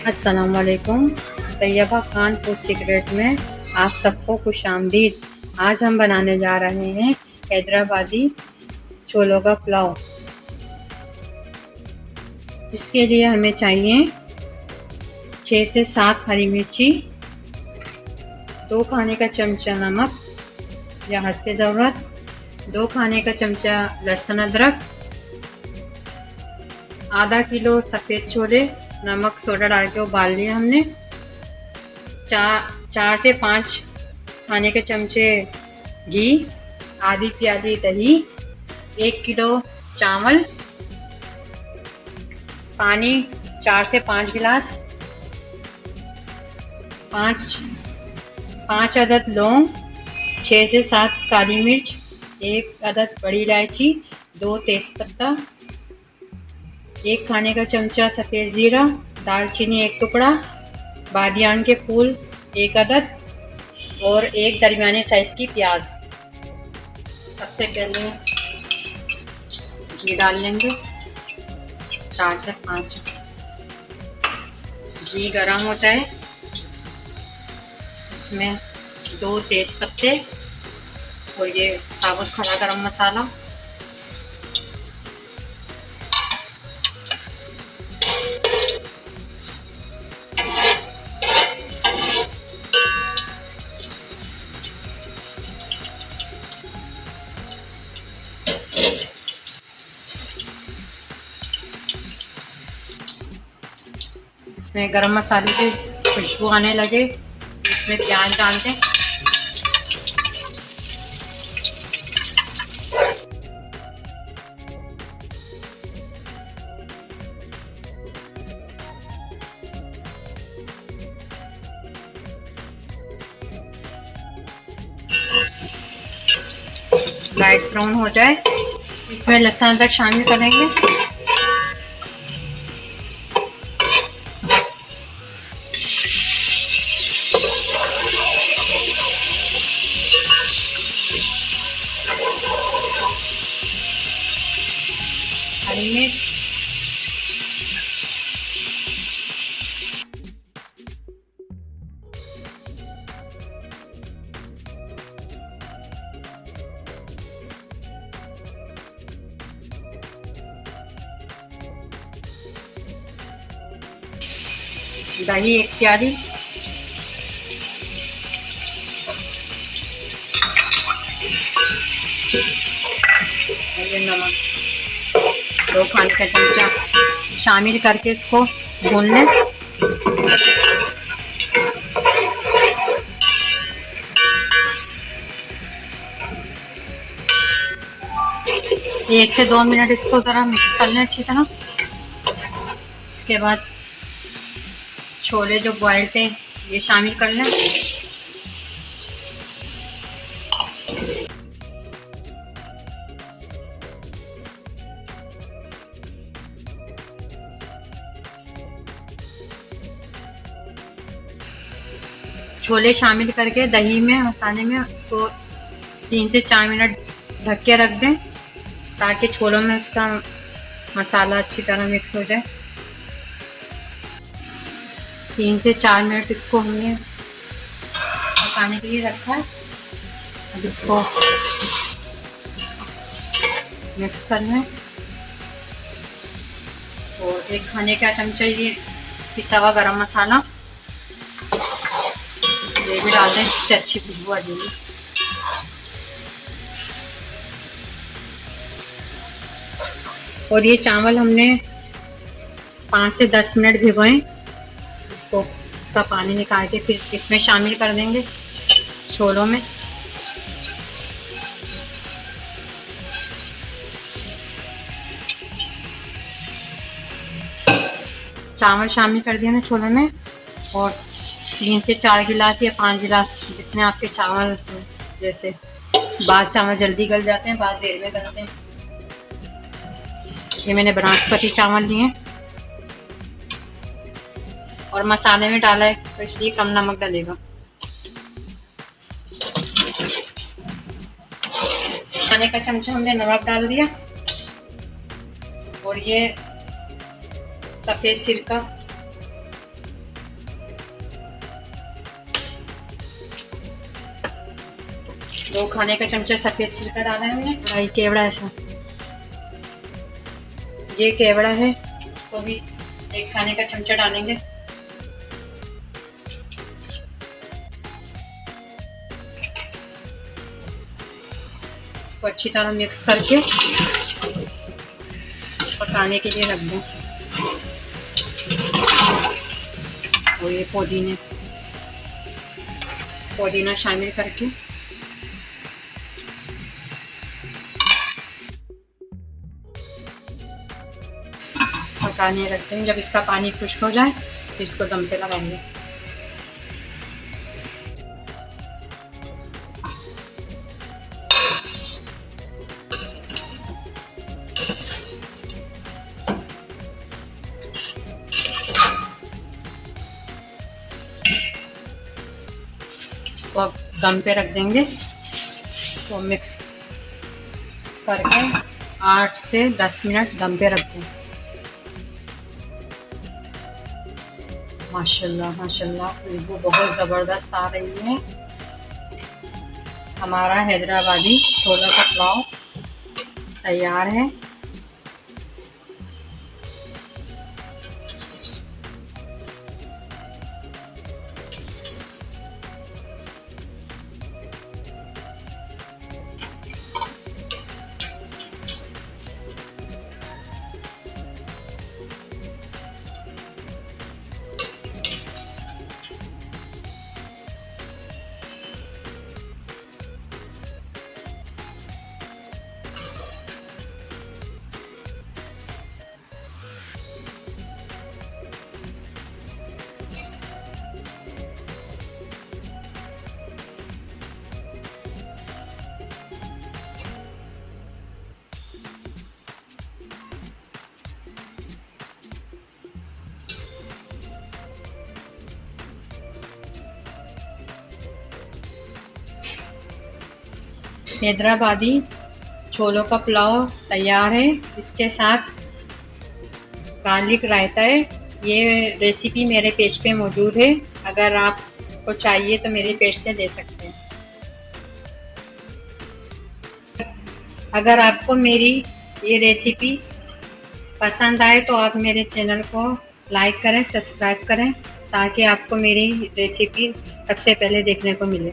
अस्सलाम वालेकुम। Taiba Khan food secret में आप सबको खुशामदीद। आज हम बनाने जा रहे हैं हैदराबादी छोलों का पुलाव। इसके लिए हमें चाहिए 6 से 7 हरी मिर्ची, 2 खाने का चमचा नमक या हस्बे ज़रूरत, 2 खाने का चमचा लहसुन अदरक, आधा किलो सफ़ेद छोले नमक सोडा डाल के उबाल लिया हमने, 4 से 5 खाने के चमचे घी, आधी प्याली दही, 1 किलो चावल, पानी 4 से 5 गिलास, 5 अदद लौंग, 6 से 7 काली मिर्च, 1 अदद बड़ी इलायची, 2 तेज़पत्ता, 1 खाने का चमचा सफ़ेद ज़ीरा, दालचीनी 1 टुकड़ा, बादियान के फूल 1 अदद और 1 दरमियाने साइज़ की प्याज। सबसे पहले घी डाल लेंगे 4 से 5। घी गरम हो जाए, इसमें 2 तेज़पत्ते और ये साबुत खड़ा गरम मसाला, इसमें गरम मसाले की खुशबू आने लगे, इसमें प्याज डाल दें। लाइट ब्राउन हो जाए, इसमें लहसुन अदरक शामिल करेंगे। हरी मिर्च, दही 1 प्याली, ये नमक 2 खाने का चमचा शामिल करके इसको भून लें। एक से 2 मिनट इसको ज़रा मिक्स कर लें अच्छी तरह। इसके बाद छोले जो बॉयल थे ये शामिल कर लें। छोले शामिल करके दही में मसाले में उसको 3 से 4 मिनट ढक के रख दें ताकि छोलों में इसका मसाला अच्छी तरह मिक्स हो जाए। 3 से 4 मिनट इसको हमने पकाने के लिए रखा है। अब इसको मिक्स कर लें और 1 खाने का चमचा ये पिसा हुआ गरम मसाला ये भी डाल दें, इससे अच्छी खुशबू आ जाएगी। और ये चावल हमने 5 से 10 मिनट भिगोए, इसको इसका पानी निकाल के फिर इसमें शामिल कर देंगे छोलों में। चावल शामिल कर दिया ना छोलों में और 3 से 4 गिलास या 5 गिलास जितने आपके चावल, जैसे बाद चावल जल्दी गल जाते हैं, बाद देर में गलते हैं। ये मैंने बासमती चावल लिए और मसाले में डाला है तो इसलिए कम नमक डलेगा। खाने का चमचा हमने नमक डाल दिया और ये सफ़ेद सिरका 2 खाने का चमचा सफ़ेद सिरका डाला है हमने। भाई केवड़ा ऐसा, ये केवड़ा है, इसको भी 1 खाने का चमचा डालेंगे। इसको अच्छी तरह मिक्स करके पकाने के लिए रख दें। और ये पुदीना शामिल करके पकाने रखते हैं। जब इसका पानी खुश्क हो जाए तो इसको दम पे लगाएंगे। इसको अब दम पे रख देंगे। तो मिक्स करके 8 से 10 मिनट दम पे रख दें। माशाल्लाह माशाल्लाह, खुशबू बहुत ज़बरदस्त आ रही है। हमारा हैदराबादी छोला का पुलाव तैयार है। हैदराबादी छोलों का पुलाव तैयार है। इसके साथ गार्लिक रायता है। ये रेसिपी मेरे पेज पे मौजूद है, अगर आपको चाहिए तो मेरे पेज से ले सकते हैं। अगर आपको मेरी ये रेसिपी पसंद आए तो आप मेरे चैनल को लाइक करें, सब्सक्राइब करें, ताकि आपको मेरी रेसिपी सबसे पहले देखने को मिले।